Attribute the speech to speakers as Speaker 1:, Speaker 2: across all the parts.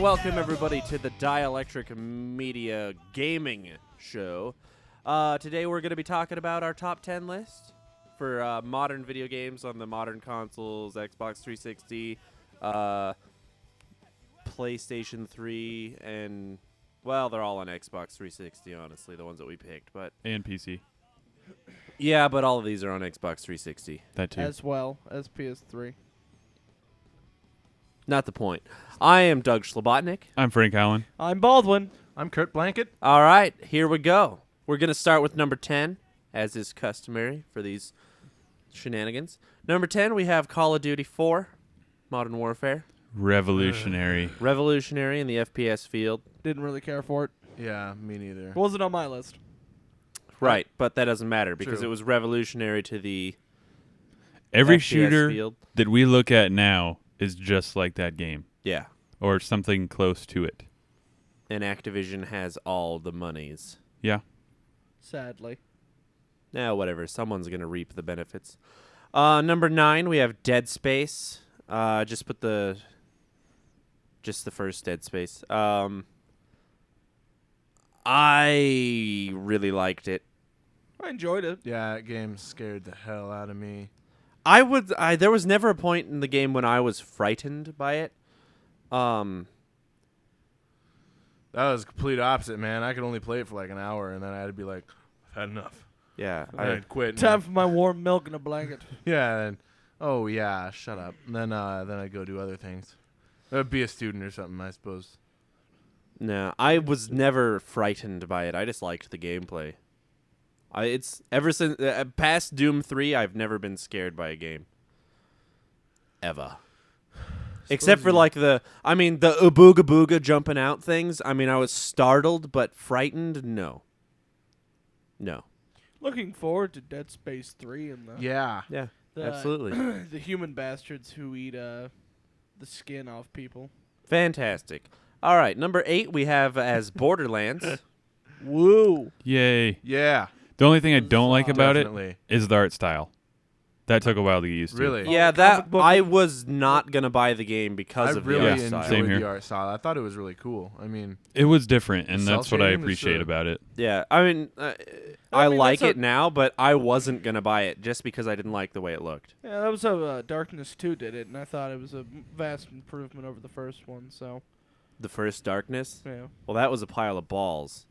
Speaker 1: welcome everybody to the Dielectric Media Gaming Show. Today we're going to be talking about our top 10 list for modern video games on the modern consoles, Xbox 360, PlayStation 3, and, well, they're all on Xbox 360, honestly, the ones that we picked.
Speaker 2: And PC.
Speaker 1: Yeah, but all of these are on Xbox 360.
Speaker 2: That too.
Speaker 3: As well as PS3.
Speaker 1: Not the point. I am Doug Schlabotnik.
Speaker 2: I'm Frank Allen.
Speaker 3: I'm Baldwin.
Speaker 4: I'm Kurt Blanket.
Speaker 1: All right, here we go. We're going to start with number 10, as is customary for these shenanigans. Number 10, we have Call of Duty 4, Modern Warfare.
Speaker 2: Revolutionary.
Speaker 1: Revolutionary in the FPS field.
Speaker 3: Didn't really care for it.
Speaker 4: Yeah, me neither.
Speaker 3: Wasn't on my list.
Speaker 1: Right, but that doesn't matter because
Speaker 4: True.
Speaker 1: it was revolutionary to the
Speaker 2: Every
Speaker 1: FPS
Speaker 2: shooter
Speaker 1: field.
Speaker 2: that we look at now is just like that game.
Speaker 1: Yeah,
Speaker 2: Or something close to it.
Speaker 1: and Activision has all the monies.
Speaker 2: Yeah.
Speaker 3: Sadly.
Speaker 1: Now, whatever. Someone's going to reap the benefits. Number 9, we have Dead Space. Just the first Dead Space. I really liked it.
Speaker 3: I enjoyed it.
Speaker 4: Yeah, that game scared the hell out of me.
Speaker 1: There was never a point in the game when I was frightened by it.
Speaker 4: That was the complete opposite, man. I could only play it for like an hour, and then I had to be like, I've had enough.
Speaker 1: Yeah,
Speaker 4: I'd quit.
Speaker 3: Time for my warm milk and a blanket.
Speaker 4: Yeah, and oh yeah, shut up. And then I'd go do other things. Be a student or something, I suppose.
Speaker 1: No, I was never frightened by it. I just liked the gameplay. It's ever since past Doom 3, I've never been scared by a game. Ever. Except for like the ooga booga jumping out things. I mean, I was startled, but frightened, no. No.
Speaker 3: Looking forward to Dead Space 3 and
Speaker 4: Yeah.
Speaker 1: Yeah,
Speaker 3: the
Speaker 1: absolutely.
Speaker 3: the human bastards who eat the skin off people.
Speaker 1: Fantastic. All right, number 8 we have as Borderlands.
Speaker 3: Woo!
Speaker 2: Yay.
Speaker 4: Yeah.
Speaker 2: The only thing I don't like about
Speaker 4: Definitely.
Speaker 2: it is the art style. That took a while to get used to.
Speaker 4: Really?
Speaker 1: Yeah,
Speaker 3: comic
Speaker 1: that
Speaker 3: book-
Speaker 1: I was not going to buy the game because
Speaker 4: I
Speaker 1: of
Speaker 4: really
Speaker 1: the art
Speaker 2: Yeah,
Speaker 1: style.
Speaker 2: same
Speaker 4: enjoyed
Speaker 2: here.
Speaker 4: the art style. I thought it was really cool. I mean,
Speaker 2: It was different, and
Speaker 4: The
Speaker 2: that's what I
Speaker 4: cel shading is,
Speaker 2: appreciate about it.
Speaker 1: Yeah, I mean, I
Speaker 3: mean,
Speaker 1: like
Speaker 3: that's
Speaker 1: it now, but I wasn't going to buy it just because I didn't like the way it looked.
Speaker 3: Yeah, that was how Darkness 2 did it, and I thought it was a vast improvement over the first one, so,
Speaker 1: The first Darkness?
Speaker 3: yeah.
Speaker 1: Well, that was a pile of balls.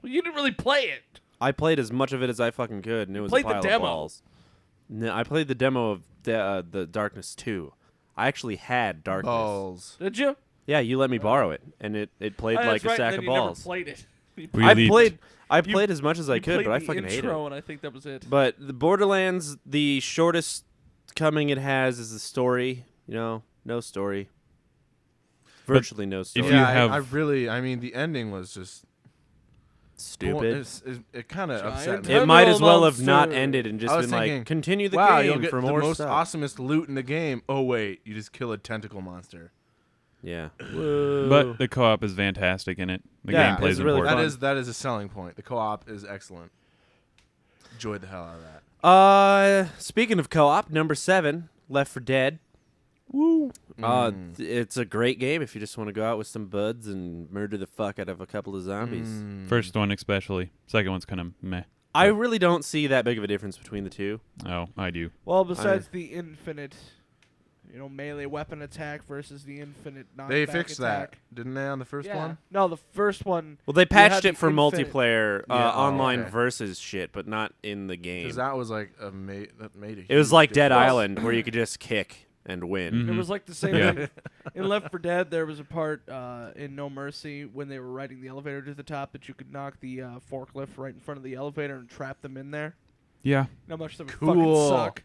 Speaker 3: Well, you didn't really play it.
Speaker 1: I played as much of it as I fucking could, and it was
Speaker 3: Played
Speaker 1: a
Speaker 3: the
Speaker 1: pile
Speaker 3: demo.
Speaker 1: of balls. No, I played the demo of the Darkness 2. I actually had Darkness.
Speaker 4: balls.
Speaker 3: Did you?
Speaker 1: Yeah, you let me borrow it, and it played
Speaker 3: Oh,
Speaker 1: like
Speaker 3: that's
Speaker 1: a
Speaker 3: right,
Speaker 1: sack
Speaker 3: and
Speaker 1: of
Speaker 3: then you
Speaker 1: balls.
Speaker 3: never played it. You
Speaker 2: We
Speaker 1: I
Speaker 2: leaped.
Speaker 1: played as much as I could,
Speaker 3: played
Speaker 1: but I
Speaker 3: the
Speaker 1: fucking hate
Speaker 3: intro,
Speaker 1: it.
Speaker 3: and I think that was it.
Speaker 1: But the Borderlands, the shortest coming it has is the story. You know, no story. Virtually no story.
Speaker 2: If you
Speaker 4: Yeah,
Speaker 2: have-
Speaker 4: I mean, the ending was just
Speaker 1: Stupid.
Speaker 4: It kind of
Speaker 3: Giant
Speaker 4: upset me.
Speaker 3: terminal
Speaker 1: It might as well have not
Speaker 3: monster.
Speaker 1: ended and just
Speaker 4: I was
Speaker 1: been
Speaker 4: thinking,
Speaker 1: like, continue the
Speaker 4: wow,
Speaker 1: game
Speaker 4: you'll get
Speaker 1: for
Speaker 4: the
Speaker 1: more
Speaker 4: most
Speaker 1: stuff.
Speaker 4: awesomest loot in the game. Oh wait, you just kill a tentacle monster.
Speaker 1: Yeah.
Speaker 2: But the co-op is fantastic in it. The
Speaker 1: Yeah,
Speaker 2: gameplay
Speaker 1: it's
Speaker 2: is
Speaker 1: really
Speaker 2: important.
Speaker 1: fun.
Speaker 4: That is a selling point. The co-op is excellent. Enjoyed the hell out of that.
Speaker 1: Speaking of co-op, number 7, Left 4 Dead.
Speaker 3: Woo.
Speaker 1: It's a great game if you just want to go out with some buds and murder the fuck out of a couple of zombies.
Speaker 2: First one especially. Second one's kind of meh.
Speaker 1: I really don't see that big of a difference between the two.
Speaker 2: Oh, I do.
Speaker 3: Well, besides the infinite, melee weapon attack versus the infinite knockback
Speaker 4: They fixed
Speaker 3: attack.
Speaker 4: that, didn't they, on the first
Speaker 3: Yeah.
Speaker 4: one?
Speaker 3: No, the first one.
Speaker 1: Well, they
Speaker 3: you
Speaker 1: patched
Speaker 3: had
Speaker 1: it
Speaker 3: the
Speaker 1: for
Speaker 3: infinite-
Speaker 1: multiplayer,
Speaker 4: Yeah,
Speaker 1: online
Speaker 4: okay.
Speaker 1: versus shit, but not in the game.
Speaker 4: Because that was like that made a
Speaker 1: It was
Speaker 4: huge
Speaker 1: like Dead
Speaker 4: difference.
Speaker 1: Island, where you could just kick and win.
Speaker 2: Mhm.
Speaker 3: It was like the same
Speaker 2: Yeah.
Speaker 3: thing. In Left 4 Dead, there was a part in No Mercy when they were riding the elevator to the top that you could knock the forklift right in front of the elevator and trap them in there.
Speaker 2: Yeah.
Speaker 3: How much that would
Speaker 4: Cool.
Speaker 3: fucking suck.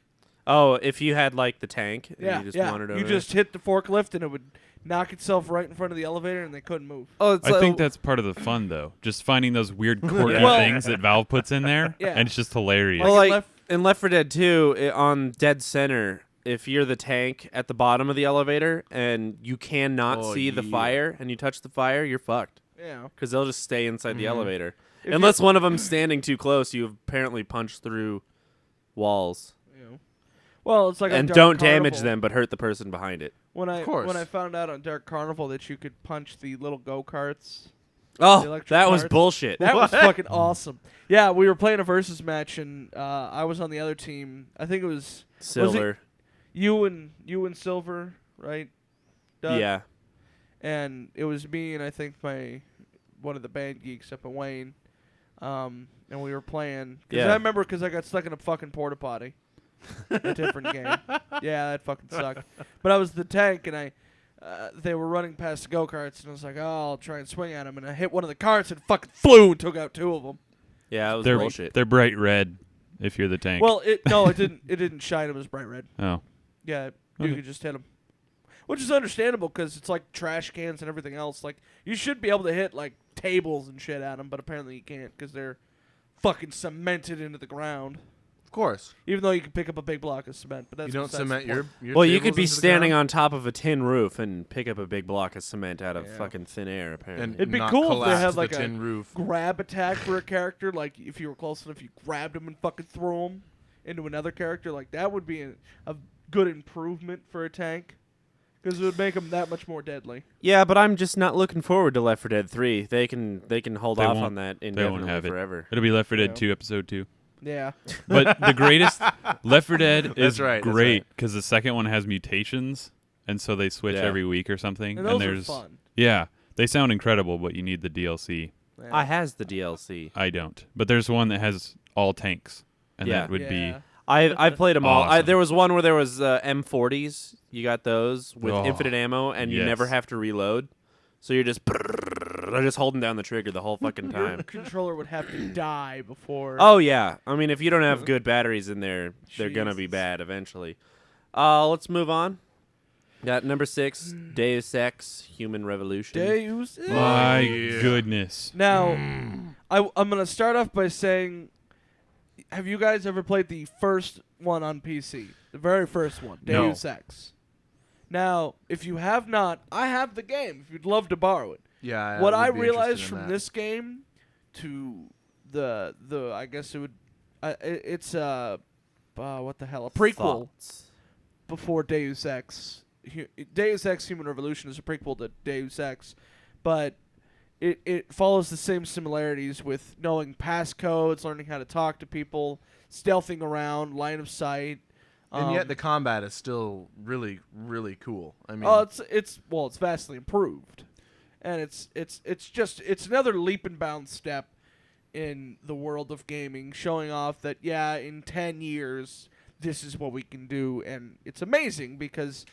Speaker 1: Oh, if you had like the tank, and
Speaker 3: Yeah,
Speaker 1: you just
Speaker 3: yeah.
Speaker 1: wandered over.
Speaker 3: You just hit the forklift and it would knock itself right in front of the elevator and they couldn't move.
Speaker 1: Oh, it's
Speaker 2: I think that's part of the fun, though. Just finding those weird quirky
Speaker 1: Well-
Speaker 2: things that Valve puts in there,
Speaker 3: Yeah.
Speaker 2: and it's just hilarious.
Speaker 1: Well,
Speaker 3: Like
Speaker 1: like in Left 4 Dead 2, on Dead Center, if you're the tank at the bottom of the elevator and you cannot
Speaker 4: Oh,
Speaker 1: see the
Speaker 4: yeah.
Speaker 1: fire and you touch the fire, you're fucked
Speaker 3: Yeah.
Speaker 1: because they'll just stay inside the elevator.
Speaker 3: If
Speaker 1: Unless one of them's standing too close, you've apparently punched through walls.
Speaker 3: You know. Well, it's like on
Speaker 1: and
Speaker 3: Dark
Speaker 1: don't damage
Speaker 3: Carnival.
Speaker 1: them, but hurt the person behind it.
Speaker 3: When I
Speaker 4: course.
Speaker 3: when I found out on Dark Carnival that you could punch the little go-karts.
Speaker 1: Oh,
Speaker 3: electric
Speaker 1: that was
Speaker 3: carts.
Speaker 1: bullshit.
Speaker 3: That was
Speaker 4: What?
Speaker 3: fucking awesome. Yeah, we were playing a versus match, and I was on the other team. I think it was
Speaker 1: Silver.
Speaker 3: you and Silver, right? Doug?
Speaker 1: Yeah.
Speaker 3: And it was me and I think one of the band geeks up in Wayne, and we were playing. Cause
Speaker 1: Yeah.
Speaker 3: I remember because I got stuck in a fucking porta potty. A different game. Yeah, that fucking sucked. But I was the tank, and they were running past the go-karts, and I was like, oh, I'll try and swing at them. And I hit one of the carts and fucking flew and took out two of them.
Speaker 1: Yeah, it was
Speaker 2: They're
Speaker 1: bullshit.
Speaker 2: they're bright red. If you're the tank.
Speaker 3: Well, it didn't shine. It was bright red.
Speaker 2: oh,
Speaker 3: Yeah, you
Speaker 2: Okay.
Speaker 3: could just hit them. Which is understandable because it's like trash cans and everything else. Like, you should be able to hit, like, tables and shit at them, but apparently you can't because they're fucking cemented into the ground.
Speaker 4: Of course.
Speaker 3: Even though you can pick up a big block of cement, but that's
Speaker 4: You don't
Speaker 3: besides
Speaker 4: cement
Speaker 3: the point.
Speaker 4: your
Speaker 1: Well, you
Speaker 4: tables
Speaker 1: could be
Speaker 4: into the
Speaker 1: standing
Speaker 4: ground
Speaker 1: on top of a tin roof and pick up a big block of cement out of
Speaker 3: Yeah.
Speaker 1: fucking thin air, apparently.
Speaker 4: and
Speaker 3: It'd be
Speaker 4: not
Speaker 3: cool if they
Speaker 4: collapse
Speaker 3: had,
Speaker 4: the
Speaker 3: like, a
Speaker 4: tin roof.
Speaker 3: grab attack for a character. Like, if you were close enough, you grabbed him and fucking threw him into another character. Like, that would be a good improvement for a tank because it would make him that much more deadly.
Speaker 1: Yeah, but I'm just not looking forward to Left 4 Dead 3. They can hold
Speaker 2: They
Speaker 1: off
Speaker 2: won't-
Speaker 1: on that
Speaker 2: they won't
Speaker 1: indefinitely
Speaker 2: have it.
Speaker 1: forever.
Speaker 2: It'll be Left 4 Dead
Speaker 3: Yeah.
Speaker 2: 2 episode 2.
Speaker 3: Yeah.
Speaker 2: But the greatest Left 4 Dead is
Speaker 4: right, that's
Speaker 2: great
Speaker 4: right.
Speaker 2: because the second one has mutations, and so they switch
Speaker 1: Yeah.
Speaker 2: every week or something.
Speaker 3: And those are
Speaker 2: there's
Speaker 3: fun.
Speaker 2: yeah, they sound incredible, but you need the DLC.
Speaker 3: Yeah.
Speaker 1: I has the DLC.
Speaker 2: I don't, but there's one that has all tanks, and
Speaker 1: Yeah.
Speaker 2: that would be
Speaker 3: Yeah.
Speaker 1: I've played them all.
Speaker 2: Awesome.
Speaker 1: There was one where there was M40s. You got those with
Speaker 2: Oh,
Speaker 1: infinite ammo, and you
Speaker 2: yes.
Speaker 1: never have to reload. So you're just holding down the trigger the whole fucking
Speaker 3: Your
Speaker 1: time.
Speaker 3: controller would have to die before.
Speaker 1: Oh yeah, I mean if you don't have good batteries in there, they're gonna be
Speaker 3: Jesus.
Speaker 1: bad eventually. Let's move on. Got number 6, Deus Ex: Human Revolution.
Speaker 3: Deus.
Speaker 2: my
Speaker 4: yeah.
Speaker 2: goodness.
Speaker 3: Now, I'm gonna start off by saying, have you guys ever played the first one on PC? The very first one,
Speaker 2: No.
Speaker 3: Deus Ex. Now, if you have not, I have the game. If you'd love to borrow it.
Speaker 4: Yeah.
Speaker 3: What
Speaker 4: would
Speaker 3: I
Speaker 4: be
Speaker 3: realized
Speaker 4: interested in
Speaker 3: from
Speaker 4: that.
Speaker 3: this game to the I guess it would, it's what the hell, a prequel
Speaker 1: Thoughts?
Speaker 3: before Deus Ex. Deus Ex Human Revolution is a prequel to Deus Ex, but it follows the same similarities with knowing passcodes, learning how to talk to people, stealthing around, line of sight.
Speaker 4: And yet the combat is still really, really cool. I mean,
Speaker 3: it's vastly improved, and it's another leap and bound step in the world of gaming, showing off that in 10 years this is what we can do, and it's amazing because.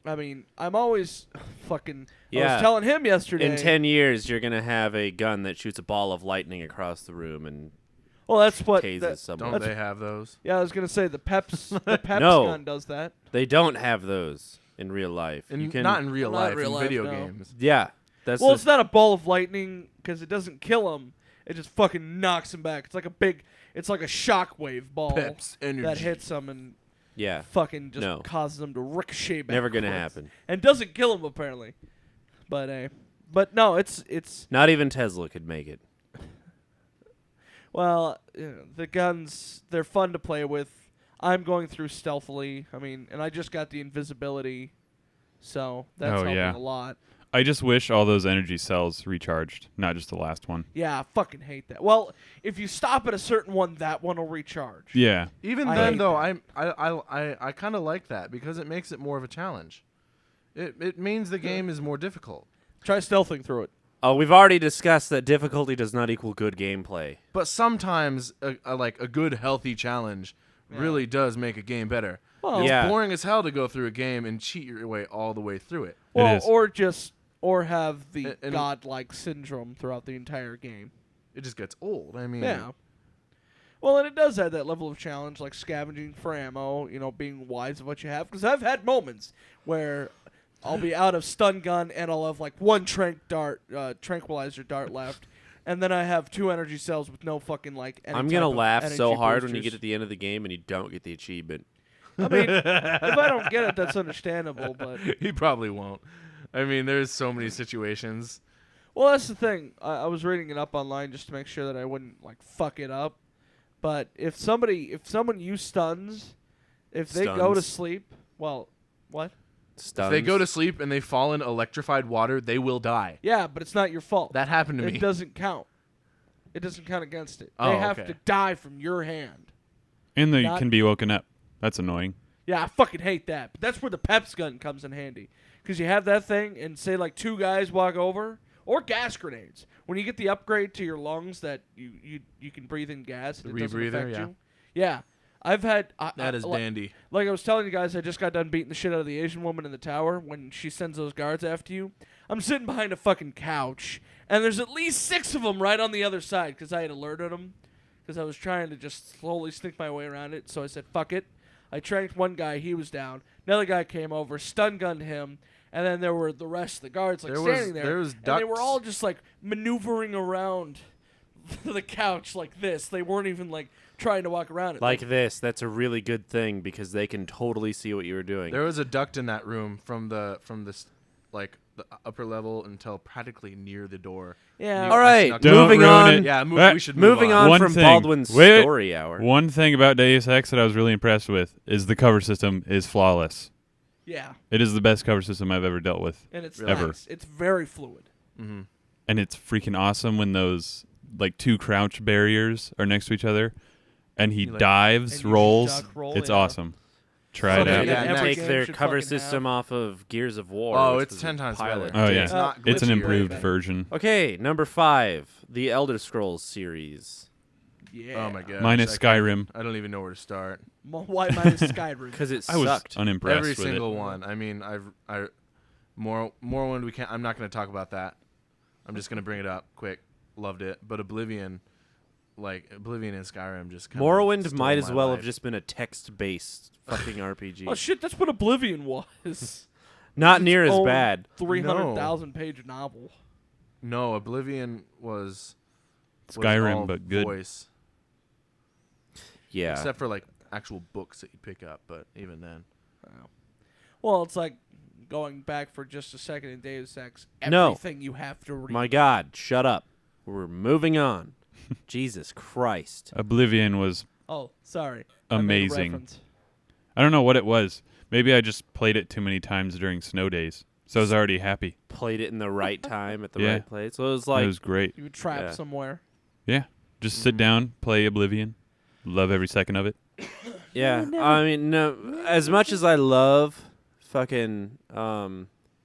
Speaker 3: I mean, I'm always fucking. I
Speaker 1: Yeah.
Speaker 3: was telling him yesterday.
Speaker 1: In 10 years, you're gonna have a gun that shoots a ball of lightning across the room and
Speaker 3: Well, that's what.
Speaker 1: tases someone.
Speaker 4: don't they have those?
Speaker 3: Yeah, I was gonna say the Peps
Speaker 1: No.
Speaker 3: gun does that.
Speaker 1: They don't have those in real life.
Speaker 4: And
Speaker 1: You can,
Speaker 4: not in real
Speaker 3: Not in
Speaker 4: life,
Speaker 3: real
Speaker 4: in
Speaker 3: life,
Speaker 4: video
Speaker 3: no.
Speaker 4: games.
Speaker 1: Yeah, that's
Speaker 3: Well,
Speaker 1: the-
Speaker 3: it's not a ball of lightning because it doesn't kill him. It just fucking knocks him back. It's like a shockwave ball
Speaker 4: Peps energy.
Speaker 3: that hits him and
Speaker 1: yeah,
Speaker 3: fucking just
Speaker 1: No.
Speaker 3: causes him to ricochet back.
Speaker 1: never gonna happen.
Speaker 3: And doesn't kill him apparently. But no, it's
Speaker 1: Not even Tesla could make it.
Speaker 3: well, the guns they're fun to play with. I'm going through stealthily. I mean, and I just got the invisibility, so that's
Speaker 2: Oh,
Speaker 3: helping
Speaker 2: yeah.
Speaker 3: a lot.
Speaker 2: I just wish all those energy cells recharged, not just the last one.
Speaker 3: Yeah, I fucking hate that. Well, if you stop at a certain one, that one will recharge.
Speaker 2: Yeah.
Speaker 4: Even
Speaker 3: I
Speaker 4: then,
Speaker 3: hate
Speaker 4: though,
Speaker 3: that.
Speaker 4: I kind of like that because it makes it more of a challenge. It means the game is more difficult.
Speaker 3: Try stealthing through it.
Speaker 1: Oh, we've already discussed that difficulty does not equal good gameplay.
Speaker 4: But sometimes a good healthy challenge really does make a game better.
Speaker 3: Well,
Speaker 4: It's
Speaker 1: Yeah.
Speaker 4: boring as hell to go through a game and cheat your way all the way through it.
Speaker 3: well,
Speaker 2: is.
Speaker 3: or have the
Speaker 4: And-
Speaker 3: godlike syndrome throughout the entire game.
Speaker 4: It just gets old. I mean,
Speaker 3: Yeah. Well, and it does add that level of challenge, like scavenging for ammo, being wise of what you have. Because I've had moments where I'll be out of stun gun and I'll have like one tranquilizer dart left, and then I have 2 energy cells with no fucking like. Any
Speaker 1: I'm
Speaker 3: type
Speaker 1: gonna
Speaker 3: of
Speaker 1: laugh
Speaker 3: energy
Speaker 1: so hard when you
Speaker 3: boosters.
Speaker 1: get to the end of the game and you don't get the achievement.
Speaker 3: I mean, if I don't get it, that's understandable. But
Speaker 4: he probably won't. I mean, there's so many situations.
Speaker 3: well, that's the thing. I was reading it up online just to make sure that I wouldn't like fuck it up. But if someone used stuns, If they go to
Speaker 1: Stuns.
Speaker 3: sleep, well, what?
Speaker 1: Stuns.
Speaker 4: If they go to sleep and they fall in electrified water, they will die.
Speaker 3: Yeah, but it's not your fault.
Speaker 4: That happened to me.
Speaker 3: It doesn't count. It doesn't count against it.
Speaker 4: Oh,
Speaker 3: They have
Speaker 4: okay.
Speaker 3: to die from your hand.
Speaker 2: And they
Speaker 3: Not-
Speaker 2: can be woken up. That's annoying.
Speaker 3: Yeah, I fucking hate that. But that's where the Peps gun comes in handy. Because you have that thing, and say like 2 guys walk over, or gas grenades. When you get the upgrade to your lungs that you can breathe in gas, and
Speaker 4: The
Speaker 3: it doesn't
Speaker 4: rebreather,
Speaker 3: affect
Speaker 4: yeah.
Speaker 3: you. Yeah, I've had.
Speaker 4: That is dandy.
Speaker 3: Like I was telling you guys, I just got done beating the shit out of the Asian woman in the tower when she sends those guards after you. I'm sitting behind a fucking couch, and there's at least 6 of them right on the other side because I had alerted them because I was trying to just slowly sneak my way around it. So I said, fuck it. I tranked one guy. He was down. Another guy came over, stun gunned him, and then there were the rest of the guards like standing there.
Speaker 4: There was
Speaker 3: And they were
Speaker 4: ducks.
Speaker 3: all just like maneuvering around the couch like this. They weren't even like trying to walk around it.
Speaker 1: Like this. That's a really good thing because they can totally see what you were doing.
Speaker 4: There was a duct in that room from the like the upper level until practically near the door.
Speaker 3: yeah.
Speaker 1: All right,
Speaker 4: snuck
Speaker 2: Don't
Speaker 1: moving
Speaker 2: ruin
Speaker 1: on.
Speaker 2: it.
Speaker 4: Yeah, we should
Speaker 1: Moving
Speaker 4: move
Speaker 1: on
Speaker 2: One
Speaker 1: from
Speaker 2: thing.
Speaker 1: Baldwin's
Speaker 2: Wait.
Speaker 1: story hour.
Speaker 2: One thing about Deus Ex that I was really impressed with is the cover system is flawless.
Speaker 3: Yeah.
Speaker 2: It is the best cover system I've ever dealt with.
Speaker 3: And it's
Speaker 2: Ever.
Speaker 3: nice. It's very fluid.
Speaker 4: Mm-hmm.
Speaker 2: And it's freaking awesome when those like 2 crouch barriers are next to each other and he
Speaker 4: You like-
Speaker 2: dives,
Speaker 3: and you
Speaker 2: rolls.
Speaker 3: duck roll,
Speaker 2: It's
Speaker 3: yeah.
Speaker 2: awesome. Try it
Speaker 3: Something
Speaker 2: out.
Speaker 4: Yeah,
Speaker 3: that every
Speaker 1: take
Speaker 3: game
Speaker 1: their
Speaker 3: should
Speaker 1: cover
Speaker 3: fucking
Speaker 1: system off of Gears of War.
Speaker 4: Oh,
Speaker 1: which
Speaker 4: it's
Speaker 1: was
Speaker 4: 10
Speaker 1: a
Speaker 4: times
Speaker 1: pilot.
Speaker 4: better.
Speaker 2: Oh, yeah.
Speaker 4: It's not
Speaker 2: It's an
Speaker 4: glitchy or
Speaker 2: improved
Speaker 4: anything.
Speaker 2: version.
Speaker 1: Okay, number 5, the Elder Scrolls series.
Speaker 3: Yeah.
Speaker 4: Oh my god.
Speaker 2: Minus Skyrim.
Speaker 4: I don't even know where to start.
Speaker 3: Why minus Skyrim?
Speaker 1: Because it
Speaker 2: I was
Speaker 1: sucked.
Speaker 2: unimpressed
Speaker 4: Every
Speaker 2: with
Speaker 4: single
Speaker 2: it.
Speaker 4: one. I mean, Morrowind we can't. I'm not going to talk about that. I'm just going to bring it up quick. Loved it, but Oblivion and Skyrim just kind
Speaker 1: Morrowind
Speaker 4: of
Speaker 1: might as well
Speaker 4: life.
Speaker 1: have just been a text-based fucking RPG.
Speaker 3: Oh shit, that's what Oblivion was.
Speaker 1: Not
Speaker 3: It's
Speaker 1: near as
Speaker 3: own
Speaker 1: bad.
Speaker 3: 300,000 page novel.
Speaker 4: No, Oblivion was
Speaker 2: Skyrim,
Speaker 4: all
Speaker 2: but good.
Speaker 4: voice,
Speaker 1: Yeah.
Speaker 4: except for like actual books that you pick up. But even then,
Speaker 3: Well, it's like going back for just a second in Deus Ex.
Speaker 1: No.
Speaker 3: Everything you have to read.
Speaker 1: My God, shut up. We're moving on. Jesus Christ.
Speaker 2: Oblivion was
Speaker 3: Oh, sorry. I made a
Speaker 2: amazing.
Speaker 3: reference.
Speaker 2: I don't know what it was. Maybe I just played it too many times during snow days. So I was already happy.
Speaker 1: Played it in the right time at the
Speaker 2: Yeah.
Speaker 1: right place. So it was like,
Speaker 2: It was great.
Speaker 3: You would trap
Speaker 1: Yeah.
Speaker 3: somewhere.
Speaker 2: Yeah. Just sit down, play Oblivion. Love every second of it.
Speaker 1: yeah. I mean, no. As much as I love fucking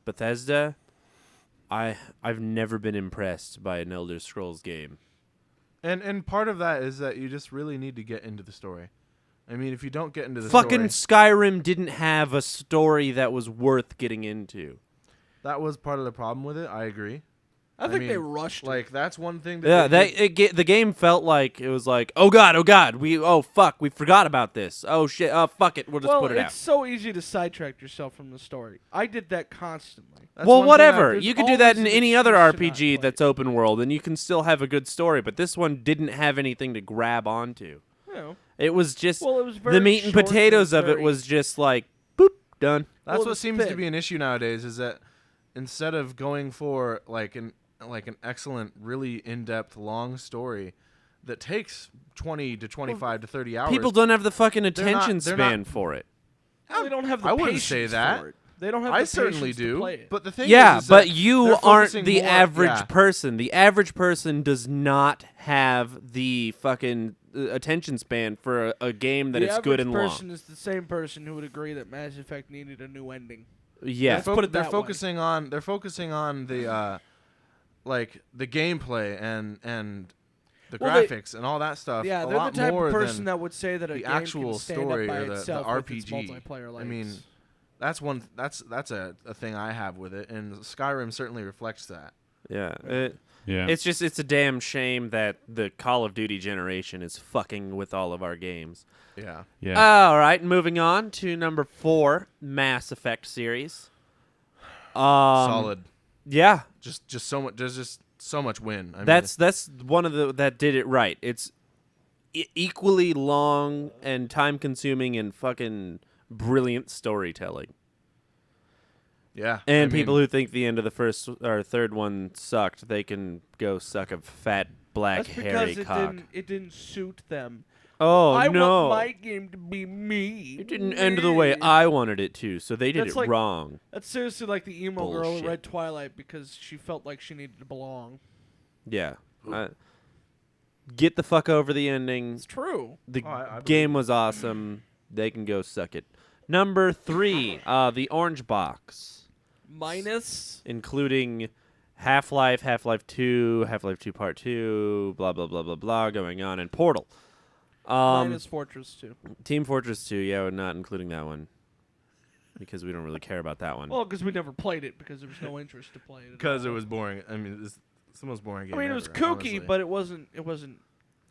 Speaker 1: Bethesda, I've never been impressed by an Elder Scrolls game.
Speaker 4: and part of that is that you just really need to get into the story. I mean, if you don't get into the
Speaker 1: Fucking
Speaker 4: story,
Speaker 1: Skyrim didn't have a story that was worth getting into.
Speaker 4: that was part of the problem with it. I agree.
Speaker 3: I think they
Speaker 4: mean,
Speaker 3: rushed it.
Speaker 4: Like that's one thing. That
Speaker 1: Yeah,
Speaker 4: they did.
Speaker 1: the game felt like it was like, oh god, oh fuck, we forgot about this. Oh shit, oh fuck it, we'll just
Speaker 3: well,
Speaker 1: put it
Speaker 3: it's
Speaker 1: out.
Speaker 3: so easy to sidetrack yourself from the story. I did that constantly.
Speaker 4: That's
Speaker 1: Well,
Speaker 4: one thing
Speaker 1: whatever.
Speaker 3: there's
Speaker 1: You could do that in
Speaker 3: always an
Speaker 1: any other
Speaker 3: excuse to not
Speaker 1: RPG
Speaker 3: play.
Speaker 1: that's open world, and you can still have a good story. But this one didn't have anything to grab onto.
Speaker 3: You know.
Speaker 1: It was just
Speaker 3: Well, it was very
Speaker 1: the meat and
Speaker 3: short
Speaker 1: potatoes of it
Speaker 3: very-
Speaker 1: was just like, boop, done.
Speaker 4: That's
Speaker 3: Well,
Speaker 4: what
Speaker 3: it's
Speaker 4: seems to
Speaker 3: thin.
Speaker 4: be an issue nowadays. Is that instead of going for like an excellent, really in-depth, long story that takes 20 to 25 to 30 hours,
Speaker 1: People don't have the fucking
Speaker 4: They're not-
Speaker 1: attention
Speaker 4: they're
Speaker 1: span
Speaker 4: not-
Speaker 1: for it.
Speaker 3: Well, they don't have the
Speaker 4: I wouldn't
Speaker 3: patience
Speaker 4: say that.
Speaker 3: for it. They don't have
Speaker 4: I
Speaker 3: the
Speaker 4: certainly
Speaker 3: patience to
Speaker 4: do.
Speaker 3: play it.
Speaker 4: But the thing
Speaker 1: Yeah,
Speaker 4: is
Speaker 1: but
Speaker 4: that
Speaker 1: you
Speaker 4: they're
Speaker 1: aren't
Speaker 4: focusing
Speaker 1: the
Speaker 4: more-
Speaker 1: average
Speaker 4: yeah.
Speaker 1: person. The average person does not have the fucking attention span for a game that
Speaker 3: the
Speaker 1: is good
Speaker 3: average
Speaker 1: and
Speaker 3: person
Speaker 1: long.
Speaker 3: is the same person who would agree that Mass Effect needed a new ending.
Speaker 1: Yeah.
Speaker 3: Let's put it
Speaker 4: They're
Speaker 3: that way.
Speaker 4: focusing on the like the gameplay and the
Speaker 3: Well, they-
Speaker 4: graphics and all that stuff.
Speaker 3: Yeah,
Speaker 4: a
Speaker 3: they're
Speaker 4: lot
Speaker 3: the type
Speaker 4: more
Speaker 3: of person
Speaker 4: than
Speaker 3: that would say that a
Speaker 4: the
Speaker 3: game
Speaker 4: actual
Speaker 3: can stand
Speaker 4: story
Speaker 3: up by
Speaker 4: or the
Speaker 3: itself with its
Speaker 4: RPG.
Speaker 3: multiplayer
Speaker 4: I mean,
Speaker 3: legs.
Speaker 4: that's one. That's a thing I have with it, and Skyrim certainly reflects that.
Speaker 1: Yeah.
Speaker 2: Yeah.
Speaker 1: It's a damn shame that the Call of Duty generation is fucking with all of our games.
Speaker 4: Yeah.
Speaker 2: yeah.
Speaker 1: All right, moving on to number 4, Mass Effect series.
Speaker 4: Solid.
Speaker 1: Yeah,
Speaker 4: Just so much. There's just so much win. I mean,
Speaker 1: that's one of the that did it right. It's equally long and time consuming and fucking brilliant storytelling.
Speaker 4: yeah.
Speaker 1: And
Speaker 4: I mean,
Speaker 1: people who think the end of the first or third one sucked, they can go suck a fat black
Speaker 3: That's
Speaker 1: hairy
Speaker 3: because
Speaker 1: cock.
Speaker 3: it didn't suit them.
Speaker 1: Oh,
Speaker 3: I
Speaker 1: no.
Speaker 3: want my game to be me.
Speaker 1: It didn't end the way I wanted it to, so they did
Speaker 3: That's
Speaker 1: it
Speaker 3: like-
Speaker 1: who
Speaker 3: That's seriously like the emo girl who
Speaker 1: Bullshit.
Speaker 3: read Twilight because she felt like she needed to belong.
Speaker 1: Yeah. Get the fuck over the ending.
Speaker 3: It's true.
Speaker 1: The
Speaker 4: I believe
Speaker 1: game was awesome. They can go suck it. Number 3, the Orange Box,
Speaker 3: Minus.
Speaker 1: including Half-Life, Half-Life 2, Half-Life 2 Part 2, blah, blah, blah, blah, blah, going on, and Portal.
Speaker 3: Minus Fortress 2.
Speaker 1: Team Fortress 2, yeah, we're not including that one because we don't really care about that one.
Speaker 3: Well, because we never played it because there was no interest to play it.
Speaker 4: Because it was boring. I mean, it's the most boring game.
Speaker 3: I mean, it was
Speaker 4: ever,
Speaker 3: kooky,
Speaker 4: honestly.
Speaker 3: but it wasn't. It wasn't.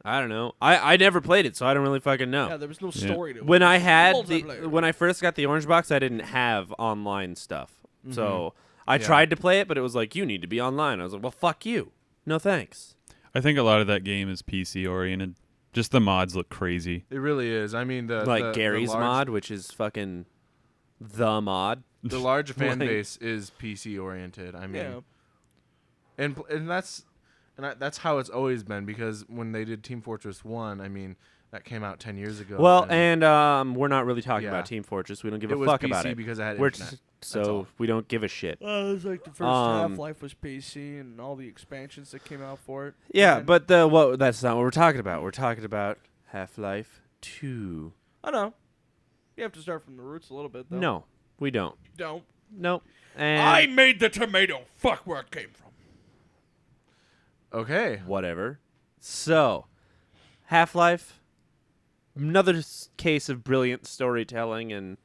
Speaker 1: I don't know. I never played it, so I don't really fucking know.
Speaker 3: Yeah, there was no
Speaker 2: Yeah.
Speaker 3: story to it.
Speaker 1: When I had
Speaker 3: Multiplayer.
Speaker 1: when I first got the Orange Box, I didn't have online stuff. So I
Speaker 4: Yeah.
Speaker 1: tried to play it, but it was like, you need to be online. I was like, well, fuck you. No thanks.
Speaker 2: I think a lot of that game is PC oriented. Just the mods look crazy.
Speaker 4: It really is. I mean, the
Speaker 1: Gary's
Speaker 4: large,
Speaker 1: mod, which is fucking the mod.
Speaker 4: The large fan
Speaker 1: Like-
Speaker 4: base is PC oriented. I mean,
Speaker 3: Yeah.
Speaker 4: and that's how it's always been, because when they did Team Fortress 1, I mean, that came out 10 years ago.
Speaker 1: Well, and we're not really talking
Speaker 4: Yeah.
Speaker 1: about Team Fortress. We don't give
Speaker 4: it
Speaker 1: a
Speaker 4: was
Speaker 1: fuck
Speaker 4: PC
Speaker 1: about it.
Speaker 4: because I had
Speaker 1: We're
Speaker 4: internet.
Speaker 1: just,
Speaker 4: all.
Speaker 1: so we don't give a shit.
Speaker 3: It was like the first Half-Life was PC and all the expansions that came out for it.
Speaker 1: Yeah,
Speaker 3: And-
Speaker 1: but that's not what we're talking about. We're talking about Half-Life 2.
Speaker 3: I know. You have to start from the roots a little bit, though.
Speaker 1: No, we don't.
Speaker 3: You don't.
Speaker 1: Nope. And
Speaker 3: I made the tomato. Fuck where it came from.
Speaker 4: Okay.
Speaker 1: whatever. So, Half-Life, another case of brilliant storytelling and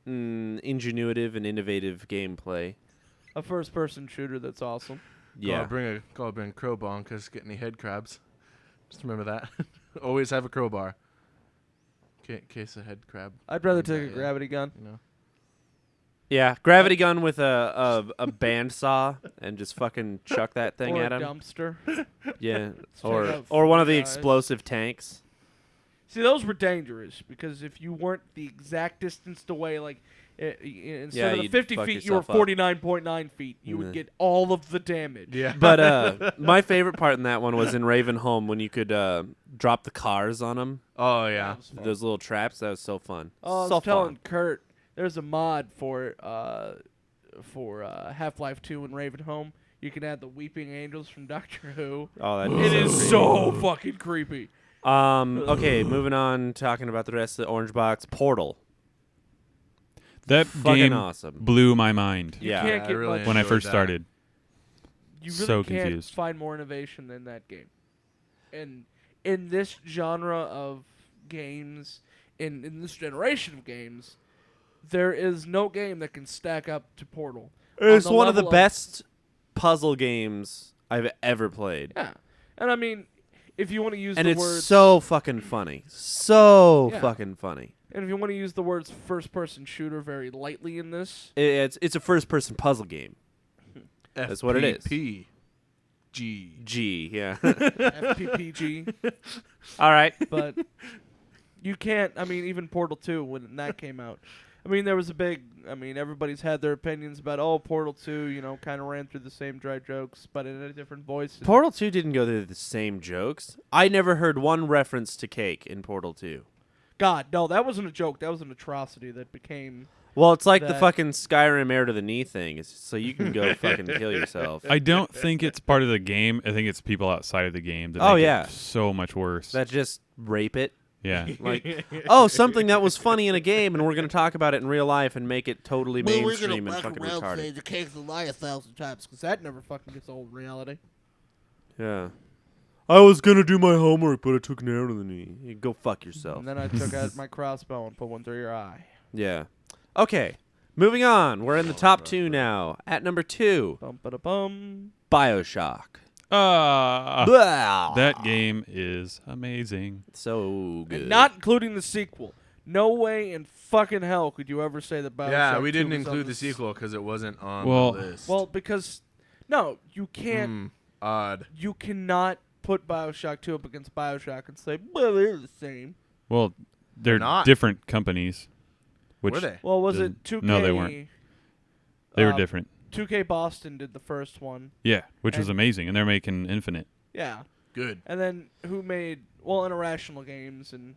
Speaker 1: ingenuitive and innovative gameplay.
Speaker 3: A first-person shooter that's awesome.
Speaker 1: Yeah.
Speaker 4: Gotta bring a crowbar in case get any head crabs. Just remember that. Always have a crowbar. Case of head crab.
Speaker 3: I'd rather
Speaker 4: Yeah,
Speaker 3: take a
Speaker 4: yeah.
Speaker 3: gravity gun.
Speaker 4: You know.
Speaker 1: Yeah, gravity gun with a bandsaw and just fucking chuck that thing
Speaker 3: or
Speaker 1: at
Speaker 3: a
Speaker 1: him.
Speaker 3: dumpster.
Speaker 1: Yeah,
Speaker 3: Straight
Speaker 1: or
Speaker 3: up
Speaker 1: one of the
Speaker 3: guys.
Speaker 1: explosive tanks.
Speaker 3: See, those were dangerous because if you weren't the exact distance away, like instead
Speaker 1: Yeah,
Speaker 3: of the
Speaker 1: you'd
Speaker 3: 50
Speaker 1: fuck
Speaker 3: feet, you were
Speaker 1: yourself up.
Speaker 3: 49.9 feet. You would
Speaker 1: Yeah.
Speaker 3: get all of the damage.
Speaker 4: Yeah.
Speaker 1: But my favorite part in that one was in Ravenholm when you could drop the cars on them.
Speaker 4: Oh
Speaker 3: That
Speaker 4: yeah.
Speaker 3: was fun.
Speaker 1: Those little traps. That was so fun.
Speaker 3: Oh, I
Speaker 1: so
Speaker 3: was telling
Speaker 1: fun.
Speaker 3: Kurt, there's a mod for Half-Life 2 in Ravenholm. You can add the Weeping Angels from Doctor Who.
Speaker 1: Oh, that
Speaker 3: It is
Speaker 1: creepy.
Speaker 3: so fucking creepy.
Speaker 1: Okay, moving on. Talking about the rest of the Orange Box. Portal.
Speaker 2: That
Speaker 1: Fucking
Speaker 2: game
Speaker 1: awesome.
Speaker 2: blew my mind
Speaker 3: You
Speaker 1: Yeah.
Speaker 3: can't
Speaker 4: I
Speaker 3: get
Speaker 4: really
Speaker 3: much.
Speaker 2: when I
Speaker 4: enjoyed
Speaker 2: first
Speaker 4: that.
Speaker 2: started.
Speaker 3: You really
Speaker 2: so
Speaker 3: can't
Speaker 2: confused.
Speaker 3: find more innovation than that game. And in this genre of games, in this generation of games, there is no game that can stack up to Portal.
Speaker 1: It's
Speaker 3: On the
Speaker 1: one of the
Speaker 3: level
Speaker 1: best puzzle games I've ever played.
Speaker 3: Yeah. And I mean, if you want to use
Speaker 1: And
Speaker 3: the
Speaker 1: it's
Speaker 3: words
Speaker 1: so fucking funny. So
Speaker 3: Yeah.
Speaker 1: fucking funny.
Speaker 3: and if you want to use the words first person shooter very lightly in this,
Speaker 1: It's a first person puzzle game. That's what it is.
Speaker 4: FPP. G.
Speaker 1: G, yeah.
Speaker 3: FPPG,
Speaker 1: All right.
Speaker 3: but you can't, I mean, even Portal 2 when that came out. I mean, there was a big, I mean, everybody's had their opinions about, oh, Portal 2, you know, kind of ran through the same dry jokes, but in a different voice.
Speaker 1: Portal 2 didn't go through the same jokes. I never heard one reference to cake in Portal 2.
Speaker 3: God, no, that wasn't a joke. That was an atrocity that became.
Speaker 1: Well, it's like the
Speaker 3: That-
Speaker 1: fucking Skyrim air to the knee thing. It's so you can go fucking kill yourself.
Speaker 2: I don't think it's part of the game. I think it's people outside of the game that
Speaker 1: Oh,
Speaker 2: make
Speaker 1: yeah.
Speaker 2: it so much worse.
Speaker 1: That just rape it.
Speaker 2: yeah.
Speaker 1: Like, oh, something that was funny in a game, and we're going to talk about it in real life and make it totally mainstream and fucking retarded.
Speaker 3: the cake's a lie 1,000 times, because that never fucking gets old in reality.
Speaker 1: Yeah. I was going to do my homework, but I took an arrow to the knee. You go fuck yourself.
Speaker 3: And then I took out my crossbow and put one through your eye.
Speaker 1: Yeah. Okay. Moving on. We're in the top 2 now. At number 2,
Speaker 3: Bum ba da bum.
Speaker 1: BioShock.
Speaker 2: That
Speaker 1: That
Speaker 2: game is amazing.
Speaker 1: so good.
Speaker 3: And not including the sequel. No way in fucking hell could you ever say that BioShock
Speaker 4: Yeah, we
Speaker 3: 2
Speaker 4: didn't
Speaker 3: was
Speaker 4: include
Speaker 3: on
Speaker 4: the
Speaker 3: this-
Speaker 4: sequel because it wasn't on
Speaker 2: Well-
Speaker 4: the list.
Speaker 3: Well, because no, you can't.
Speaker 4: Odd.
Speaker 3: You cannot put BioShock 2 up against BioShock and say, well, they're the same.
Speaker 2: Well, they're
Speaker 4: not.
Speaker 2: different companies. Which
Speaker 4: Were they?
Speaker 3: Well, was
Speaker 2: Didn't-
Speaker 3: it 2K?
Speaker 2: no, they weren't. They were
Speaker 3: uh,
Speaker 2: different.
Speaker 3: 2K Boston did the first one.
Speaker 2: Yeah, which was
Speaker 3: and-
Speaker 2: amazing, and they're making Infinite.
Speaker 3: Yeah.
Speaker 4: good.
Speaker 3: And then who made Irrational Games and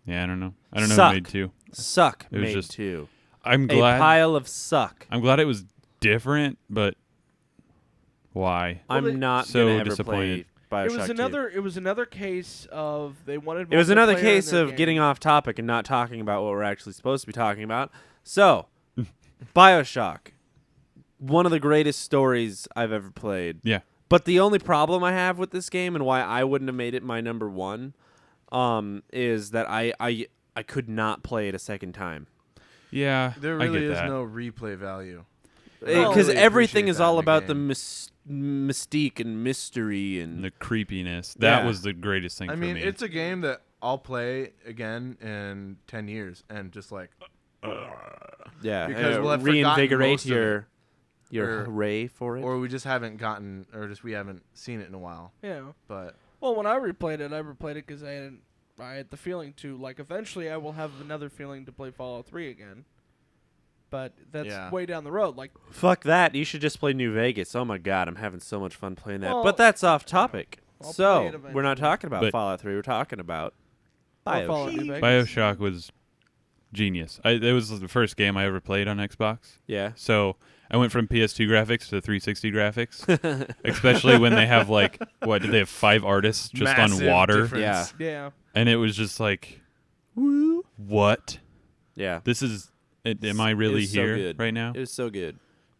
Speaker 2: Yeah, I don't know. I don't know
Speaker 1: Suck.
Speaker 2: who made 2.
Speaker 1: Suck
Speaker 2: It was
Speaker 1: made
Speaker 2: just-
Speaker 1: 2.
Speaker 2: I'm
Speaker 1: A
Speaker 2: glad.
Speaker 1: pile of suck.
Speaker 2: I'm glad it was different, but why?
Speaker 3: Well,
Speaker 1: I'm
Speaker 3: they-
Speaker 1: not
Speaker 2: So
Speaker 1: gonna ever
Speaker 2: disappointed.
Speaker 1: play Bioshock 2.
Speaker 3: it was another case of they wanted.
Speaker 1: It was another
Speaker 3: multiplayer in
Speaker 1: case
Speaker 3: their
Speaker 1: of
Speaker 3: game.
Speaker 1: getting off topic and not talking about what we're actually supposed to be talking about. So, Bioshock, one of the greatest stories I've ever played.
Speaker 2: Yeah.
Speaker 1: But the only problem I have with this game and why I wouldn't have made it my number 1 is that I could not play it a second time.
Speaker 2: Yeah,
Speaker 4: There
Speaker 2: I
Speaker 4: really
Speaker 2: get
Speaker 4: is
Speaker 2: that.
Speaker 4: no replay value.
Speaker 1: Because
Speaker 4: really
Speaker 1: everything
Speaker 4: appreciate
Speaker 1: is
Speaker 4: that
Speaker 1: all
Speaker 4: in a
Speaker 1: about
Speaker 4: game.
Speaker 1: the mystique and mystery and
Speaker 2: The creepiness. That
Speaker 1: Yeah.
Speaker 2: was the greatest thing
Speaker 4: I
Speaker 2: for
Speaker 4: mean,
Speaker 2: me.
Speaker 4: it's a game that I'll play again in 10 years and just like,
Speaker 1: yeah,
Speaker 4: Because we'll have forgotten
Speaker 1: reinvigorate
Speaker 4: most of it.
Speaker 1: your
Speaker 4: Or-
Speaker 1: hooray for it.
Speaker 4: or we just haven't gotten, or just we haven't seen it in a while.
Speaker 3: Yeah.
Speaker 4: But
Speaker 3: Well, when I replayed it because I had the feeling to eventually I will have another feeling to play Fallout 3 again. But that's
Speaker 4: Yeah.
Speaker 3: way down the road. Like,
Speaker 1: Fuck that! You should just play New Vegas. Oh my god, I'm having so much fun playing that.
Speaker 3: Well,
Speaker 1: but that's off topic.
Speaker 3: I'll play
Speaker 1: So
Speaker 3: it
Speaker 1: we're not
Speaker 3: eventually.
Speaker 1: talking about
Speaker 2: But-
Speaker 1: Fallout 3. We're talking about
Speaker 3: or Fallout
Speaker 1: Bioshock.
Speaker 3: New Vegas.
Speaker 2: Bioshock was genius. It was the first game I ever played on Xbox.
Speaker 1: Yeah.
Speaker 2: So I went from PS2 graphics to 360 graphics, especially when they have like, what, did they have 5 artists just
Speaker 4: massive
Speaker 2: on water?
Speaker 4: difference.
Speaker 1: Yeah.
Speaker 3: Yeah.
Speaker 2: And it was just like, what?
Speaker 1: Yeah.
Speaker 2: This is, am I really
Speaker 1: was so
Speaker 2: here
Speaker 1: good.
Speaker 2: right now?
Speaker 1: It was so good.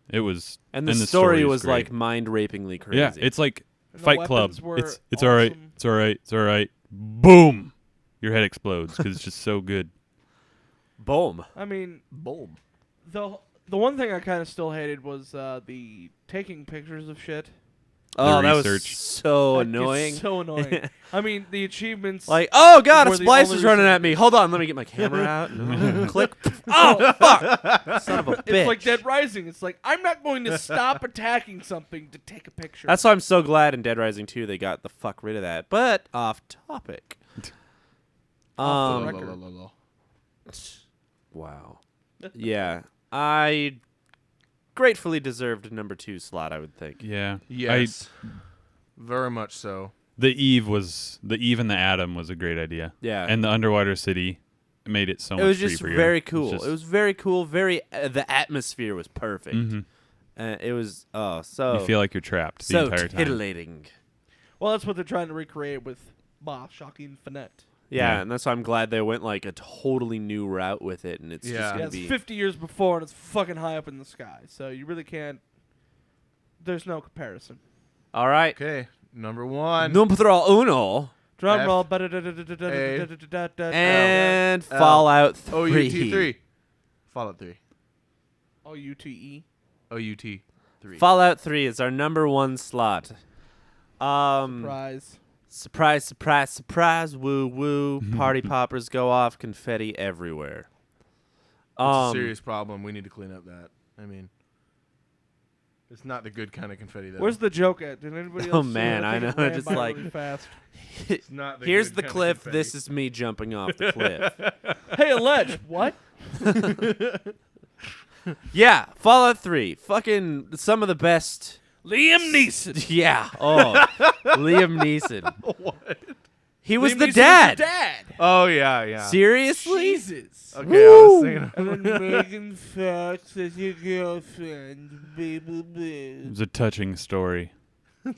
Speaker 2: It was,
Speaker 1: And the,
Speaker 2: story
Speaker 1: story
Speaker 2: is
Speaker 1: was
Speaker 2: great.
Speaker 1: like mind-rapingly crazy.
Speaker 2: yeah, it's like
Speaker 3: And the
Speaker 2: Fight Club.
Speaker 3: weapons were
Speaker 2: It's all right.
Speaker 3: awesome.
Speaker 2: It's all right. It's all right. Boom. Your head explodes because it's just so good.
Speaker 1: boom.
Speaker 3: I mean,
Speaker 4: Bulb.
Speaker 3: the one thing I kind of still hated was the taking pictures of shit.
Speaker 1: Oh, that was
Speaker 2: research.
Speaker 1: so
Speaker 3: That gets
Speaker 1: annoying.
Speaker 3: So annoying. I mean, the achievements.
Speaker 1: Like, oh god, a
Speaker 3: Were the
Speaker 1: splice
Speaker 3: only
Speaker 1: is running
Speaker 3: reason-
Speaker 1: at me. Hold on, let me get my camera out. No. Click. Oh fuck! Son of a bitch.
Speaker 3: it's like Dead Rising. It's like I'm not going to stop attacking something to take a picture.
Speaker 1: That's why I'm so glad in Dead Rising 2 they got the fuck rid of that. But off topic.
Speaker 3: Off the
Speaker 1: Um,
Speaker 3: record.
Speaker 1: wow. Yeah, I gratefully deserved a number 2 slot, I would think.
Speaker 2: Yeah.
Speaker 4: Yes. Very much so.
Speaker 2: The Eve and the Atom was a great idea.
Speaker 1: Yeah.
Speaker 2: And the underwater city made it so much
Speaker 1: it was just
Speaker 2: creepier.
Speaker 1: very
Speaker 2: It's
Speaker 1: cool.
Speaker 2: just-
Speaker 1: It was very cool. Very the atmosphere was perfect.
Speaker 2: Mhm.
Speaker 1: It was so
Speaker 2: You feel like you're trapped the
Speaker 1: so
Speaker 2: entire time.
Speaker 1: titillating.
Speaker 3: Well, that's what they're trying to recreate with Bioshock Infinite.
Speaker 1: Yeah,
Speaker 2: Yeah.
Speaker 1: and that's why I'm glad they went like a totally new route with it, and it's
Speaker 4: Yeah.
Speaker 1: just
Speaker 3: Yeah,
Speaker 1: gonna
Speaker 3: it's
Speaker 1: be
Speaker 3: 50 years before, and it's fucking high up in the sky. So you really can't. There's no comparison.
Speaker 1: all right.
Speaker 4: Okay, number 1.
Speaker 1: Numero uno
Speaker 3: Drum
Speaker 4: F-
Speaker 3: roll.
Speaker 1: and
Speaker 4: L-
Speaker 1: Fallout 3.
Speaker 4: OUT3. Fallout 3.
Speaker 3: OUTE.
Speaker 4: OUT3.
Speaker 1: Fallout 3 is our number 1 slot.
Speaker 3: Surprise.
Speaker 1: Surprise, surprise, surprise, woo woo. Party poppers go off, confetti everywhere.
Speaker 4: It's a serious problem. We need to clean up that. I mean, it's not the good kind of confetti, though.
Speaker 3: Where's the joke at? Did anybody else
Speaker 1: Oh,
Speaker 3: see it?
Speaker 1: man, I
Speaker 3: think it
Speaker 1: know,
Speaker 3: ran
Speaker 1: just
Speaker 3: by
Speaker 1: like-
Speaker 3: really fast.
Speaker 4: It's not the
Speaker 1: Here's
Speaker 4: good
Speaker 1: the
Speaker 4: kind of
Speaker 1: cliff.
Speaker 4: confetti.
Speaker 1: This is me jumping off the cliff.
Speaker 3: Hey, Alleged. What?
Speaker 1: Yeah, Fallout 3. Fucking some of the best.
Speaker 3: Liam Neeson.
Speaker 1: Yeah. Oh, Liam Neeson.
Speaker 4: What?
Speaker 1: He was
Speaker 3: Liam
Speaker 1: the
Speaker 3: Neeson
Speaker 1: dad.
Speaker 3: dad.
Speaker 4: Oh, yeah, yeah.
Speaker 1: Seriously?
Speaker 3: Jesus.
Speaker 4: Okay, I was thinking.
Speaker 3: And then Megan Fox as your girlfriend. Baby
Speaker 2: It
Speaker 3: boo.
Speaker 2: was a touching story.
Speaker 1: I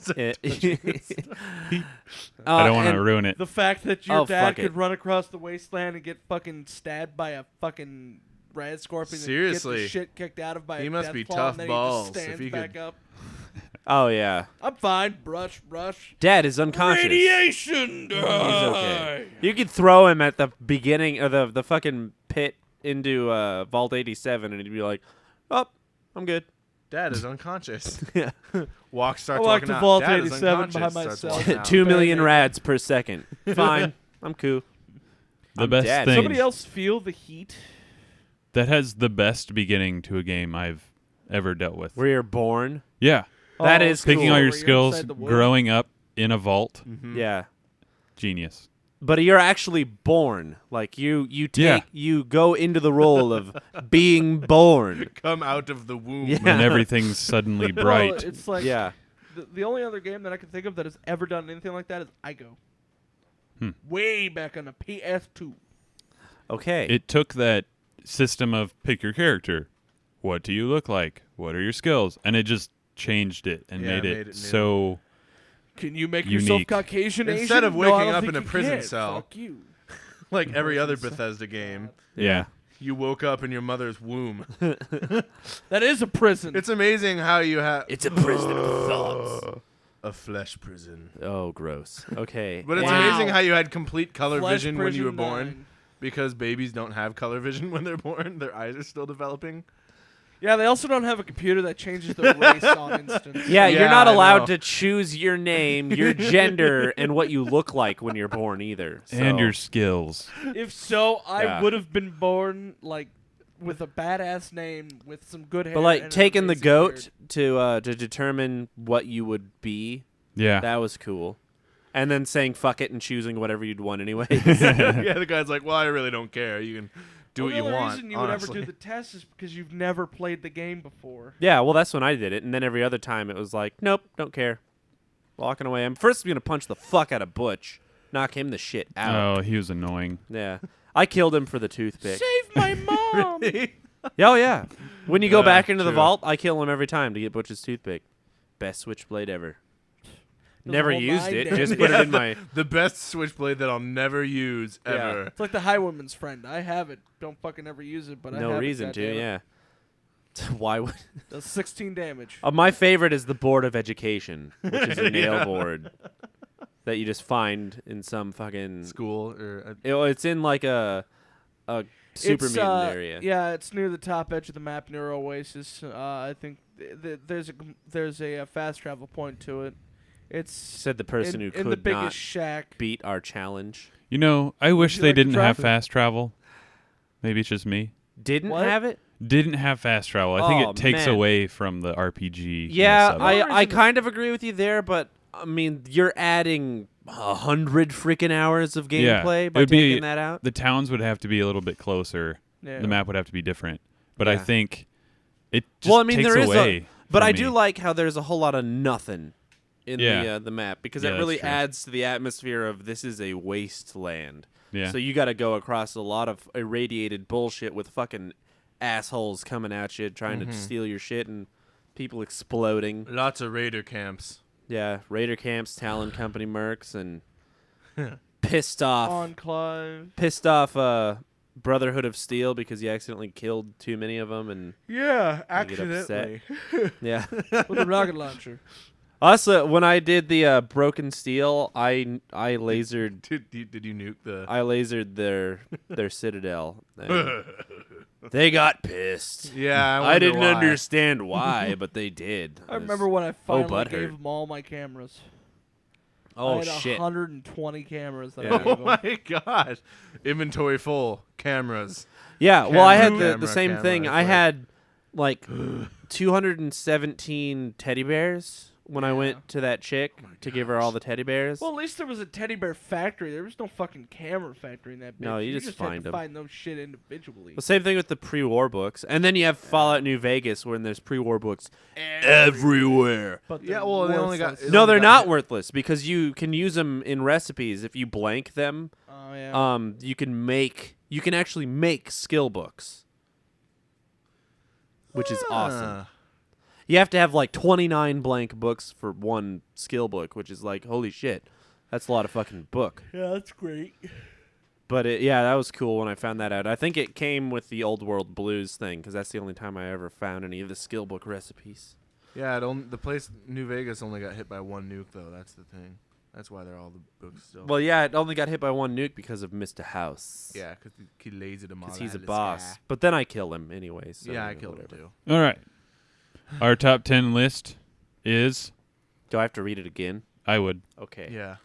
Speaker 2: I don't want to ruin it.
Speaker 3: The fact that your
Speaker 1: Oh,
Speaker 3: dad
Speaker 1: fuck
Speaker 3: could
Speaker 1: it.
Speaker 3: run across the wasteland and get fucking stabbed by a fucking red scorpion and get
Speaker 4: Seriously.
Speaker 3: the shit kicked out of by
Speaker 4: He
Speaker 3: a
Speaker 4: must
Speaker 3: death
Speaker 4: be
Speaker 3: claw,
Speaker 4: tough
Speaker 3: and then
Speaker 4: balls
Speaker 3: he
Speaker 4: if
Speaker 3: just stands
Speaker 4: he
Speaker 3: back
Speaker 4: could-
Speaker 3: up.
Speaker 1: Oh yeah.
Speaker 3: I'm fine. Brush.
Speaker 1: Dad is unconscious.
Speaker 3: Radiation.
Speaker 1: He's okay. You could throw him at the beginning of the fucking pit into Vault 87, and he'd be like, "Oh, I'm good."
Speaker 4: Dad is unconscious.
Speaker 1: Yeah.
Speaker 4: Starts
Speaker 3: I walked
Speaker 4: walking
Speaker 3: to
Speaker 4: out.
Speaker 3: Vault
Speaker 4: Dad is
Speaker 3: 87 by
Speaker 4: unconscious, starts
Speaker 3: myself.
Speaker 4: walking out.
Speaker 1: 2 million
Speaker 3: Bang.
Speaker 1: rads per second. Fine. I'm cool.
Speaker 2: The
Speaker 1: I'm
Speaker 2: best
Speaker 1: dead.
Speaker 2: thing
Speaker 3: Somebody else feel the heat?
Speaker 2: that has the best beginning to a game I've ever dealt with.
Speaker 1: Where you're born.
Speaker 2: Yeah.
Speaker 1: That is
Speaker 2: Picking
Speaker 1: cool.
Speaker 2: all your
Speaker 3: Where you're
Speaker 2: skills,
Speaker 3: inside the womb.
Speaker 2: growing up in a vault.
Speaker 4: Mhm.
Speaker 1: Yeah.
Speaker 2: Genius.
Speaker 1: But you're actually born. Like you
Speaker 2: Yeah.
Speaker 1: you go into the role of being born.
Speaker 4: Come out of the womb.
Speaker 1: Yeah.
Speaker 2: And everything's suddenly
Speaker 3: Well,
Speaker 2: bright.
Speaker 3: it's like
Speaker 1: Yeah.
Speaker 3: The only other game that I can think of that has ever done anything like that is Igo. Way back on the PS2.
Speaker 1: Okay.
Speaker 2: It took that system of pick your character. What do you look like? What are your skills? And it just changed it and made it
Speaker 4: new.
Speaker 2: so
Speaker 3: Can you make
Speaker 2: Unique.
Speaker 3: yourself Caucasian Asian?
Speaker 4: Instead of
Speaker 3: No, I
Speaker 4: waking
Speaker 3: don't
Speaker 4: up
Speaker 3: think
Speaker 4: in a
Speaker 3: you
Speaker 4: prison
Speaker 3: can.
Speaker 4: cell.
Speaker 3: Fuck you.
Speaker 4: Like every other Bethesda game.
Speaker 2: yeah.
Speaker 4: You woke up in your mother's womb.
Speaker 3: That is a prison.
Speaker 4: It's amazing how you have
Speaker 1: It's a prison of thoughts.
Speaker 4: a flesh prison.
Speaker 1: Oh, gross. Okay.
Speaker 4: But it's
Speaker 3: Wow.
Speaker 4: amazing how you had complete color
Speaker 3: Flesh
Speaker 4: vision when you were
Speaker 3: Prison
Speaker 4: born.
Speaker 3: 9.
Speaker 4: Because babies don't have color vision when they're born. Their eyes are still developing.
Speaker 3: Yeah, they also don't have a computer that changes their race on instance.
Speaker 1: Yeah, you're
Speaker 4: Yeah,
Speaker 1: not
Speaker 4: I
Speaker 1: allowed
Speaker 4: know.
Speaker 1: to choose your name, your gender, and what you look like when you're born either.
Speaker 2: And
Speaker 1: So-
Speaker 2: your skills.
Speaker 3: If so, I
Speaker 1: Yeah.
Speaker 3: would have been born like with a badass name with some good hair.
Speaker 1: But like
Speaker 3: and an
Speaker 1: taking the
Speaker 3: amazing
Speaker 1: goat
Speaker 3: beard.
Speaker 1: to determine what you would be,
Speaker 2: Yeah.
Speaker 1: that was cool. And then saying fuck it and choosing whatever you'd want anyway.
Speaker 4: Yeah, the guy's like, well, I really don't care. You can do
Speaker 3: Well,
Speaker 4: what you
Speaker 3: the only
Speaker 4: want.
Speaker 3: reason you
Speaker 4: honestly.
Speaker 3: would ever do the test is because you've never played the game before.
Speaker 1: Yeah, well, that's when I did it, and then every other time it was like, nope, don't care. Walking away. I'm first gonna punch the fuck out of Butch, knock him the shit out.
Speaker 2: Oh, he was annoying.
Speaker 1: Yeah, I killed him for the toothpick.
Speaker 3: Save my mom.
Speaker 1: Oh yeah, when you go back into the
Speaker 4: true.
Speaker 1: vault, I kill him every time to get Butch's toothpick. Best switchblade ever.
Speaker 3: Does
Speaker 1: Never
Speaker 3: a whole
Speaker 1: used
Speaker 3: 9
Speaker 1: it.
Speaker 3: damage.
Speaker 1: Just put it in my.
Speaker 4: The best switchblade that I'll never use
Speaker 1: Yeah.
Speaker 4: ever.
Speaker 3: It's like the highwayman's friend. I have it. Don't fucking ever use it, but I
Speaker 1: No
Speaker 3: have
Speaker 1: reason
Speaker 3: it,
Speaker 1: to.
Speaker 3: goddammit.
Speaker 1: Yeah. Why would?
Speaker 3: Does 16 damage.
Speaker 1: My favorite is the Board of Education, which is a nail board that you just find in some fucking.
Speaker 4: School or
Speaker 1: It's in like a super
Speaker 3: It's,
Speaker 1: mutant area.
Speaker 3: Yeah, it's near the top edge of the map near Oasis. I think there's a fast travel point to it. It's
Speaker 1: Said the person who
Speaker 3: in the
Speaker 1: could
Speaker 3: biggest
Speaker 1: not
Speaker 3: shack.
Speaker 1: beat our challenge.
Speaker 2: You know, I wish
Speaker 3: you
Speaker 2: they
Speaker 3: like to
Speaker 2: didn't have
Speaker 3: drive it?
Speaker 2: fast travel. Maybe it's just me.
Speaker 1: Didn't
Speaker 3: What?
Speaker 1: have it.
Speaker 2: Didn't have fast travel. I think
Speaker 1: Oh,
Speaker 2: it takes
Speaker 1: man.
Speaker 2: away from the RPG.
Speaker 1: Yeah,
Speaker 2: of it.
Speaker 3: I-
Speaker 1: I kind of agree with you there, but I mean, you're adding 100 freaking hours of
Speaker 2: Yeah,
Speaker 1: gameplay
Speaker 2: it
Speaker 1: by
Speaker 2: would be-
Speaker 1: taking that out.
Speaker 2: the towns would have to be a little bit closer.
Speaker 3: Yeah.
Speaker 2: The map would have to be different. But I
Speaker 1: Yeah.
Speaker 2: think it just
Speaker 1: Well, I mean,
Speaker 2: takes
Speaker 1: there is
Speaker 2: away.
Speaker 1: But
Speaker 2: from
Speaker 1: I
Speaker 2: me.
Speaker 1: do like how there's a whole lot of nothing in
Speaker 2: Yeah.
Speaker 1: the map because
Speaker 2: Yeah,
Speaker 1: it
Speaker 2: that's
Speaker 1: really
Speaker 2: true.
Speaker 1: adds to the atmosphere of this is a wasteland.
Speaker 2: Yeah.
Speaker 1: So you got to go across a lot of irradiated bullshit with fucking assholes coming at you trying to steal your shit and people exploding.
Speaker 4: lots of raider camps.
Speaker 1: Yeah, Raider camps, Talon Company mercs, and pissed off
Speaker 3: Enclave.
Speaker 1: Brotherhood of Steel because you accidentally killed too many of them, and
Speaker 4: Yeah,
Speaker 1: I get upset. yeah.
Speaker 3: With a rocket launcher.
Speaker 1: Also, when I did the Broken Steel, I lasered
Speaker 4: Did you nuke the?
Speaker 1: I lasered their citadel. And they got pissed.
Speaker 4: Yeah,
Speaker 1: I didn't
Speaker 4: why.
Speaker 1: understand why, but they did.
Speaker 3: I remember when I finally
Speaker 1: butthurt.
Speaker 3: gave them all my cameras. I
Speaker 1: Oh
Speaker 3: had
Speaker 1: shit!
Speaker 3: 120 cameras that
Speaker 1: Yeah.
Speaker 3: I
Speaker 4: Oh
Speaker 3: gave them.
Speaker 4: my god! Inventory full. Cameras.
Speaker 1: Yeah, well, I had
Speaker 4: Camera,
Speaker 1: the same
Speaker 4: camera,
Speaker 1: thing.
Speaker 4: it's
Speaker 1: I
Speaker 4: like-
Speaker 1: had like 217 teddy bears when I
Speaker 3: Yeah.
Speaker 1: went to that chick to give her all the teddy bears.
Speaker 3: Well, at least there was a teddy bear factory. There was no fucking camera factory in that bitch.
Speaker 1: No, you just
Speaker 3: had
Speaker 1: find
Speaker 3: to
Speaker 1: 'em.
Speaker 3: find those shit individually.
Speaker 1: The same thing with the pre-war books, and then you have Fallout New Vegas, when there's pre-war books everywhere.
Speaker 3: But
Speaker 4: Yeah,
Speaker 3: they're
Speaker 4: well, they only got-
Speaker 3: worthless.
Speaker 4: it
Speaker 1: No,
Speaker 4: only
Speaker 1: they're
Speaker 4: got
Speaker 1: not
Speaker 4: hit.
Speaker 1: worthless because you can use them in recipes. If you blank them,
Speaker 3: Oh yeah.
Speaker 1: you can actually make skill books, which is awesome.
Speaker 4: Ah.
Speaker 1: You have to have like 29 blank books for one skill book, which is like, holy shit, that's a lot of fucking book.
Speaker 3: yeah, that's great.
Speaker 1: But yeah, that was cool when I found that out. I think it came with the Old World Blues thing because that's the only time I ever found any of the skill book recipes.
Speaker 4: Yeah, the place New Vegas only got hit by one nuke though. That's the thing. That's why they're all the books still.
Speaker 1: Well, yeah, it only got hit by one nuke because of Mr. House.
Speaker 4: yeah, because he lasered them all.
Speaker 1: Because he's
Speaker 4: out
Speaker 1: a
Speaker 4: of the
Speaker 1: boss.
Speaker 4: sky.
Speaker 1: But then I kill him anyway. So
Speaker 4: Yeah, I killed him
Speaker 1: whatever.
Speaker 4: too.
Speaker 2: All right. Our top 10 list is
Speaker 1: Do I have to read it again?
Speaker 2: I would.
Speaker 1: Okay.
Speaker 4: Yeah.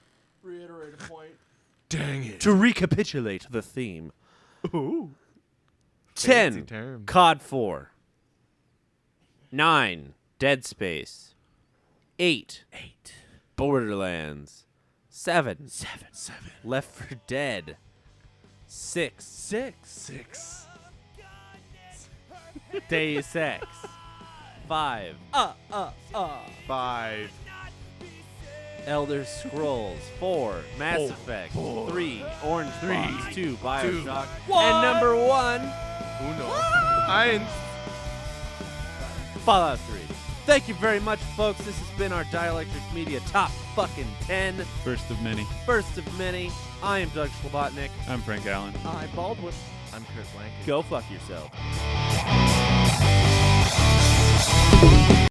Speaker 3: Reiterate a point.
Speaker 4: Dang it.
Speaker 1: To recapitulate the theme.
Speaker 4: Ooh.
Speaker 1: 10,
Speaker 4: Fancy term.
Speaker 1: COD 4. 9, Dead Space. 8, Borderlands. 7, Left 4 Dead. 6,
Speaker 4: 6.
Speaker 1: Deus Ex. 5,
Speaker 4: 5.
Speaker 1: Elder Scrolls 4, Mass Effect 3, Orange Box 2, Bioshock, and number 1,
Speaker 4: Eins.
Speaker 1: Fallout 3. Thank you very much, folks. This has been our Dielectric Media Top fucking 10.
Speaker 2: First of many.
Speaker 1: First of many. I am Doug Slobotnik.
Speaker 2: I'm Frank Allen.
Speaker 3: I'm Baldwin.
Speaker 4: I'm Chris Lankin.
Speaker 1: Go fuck yourself.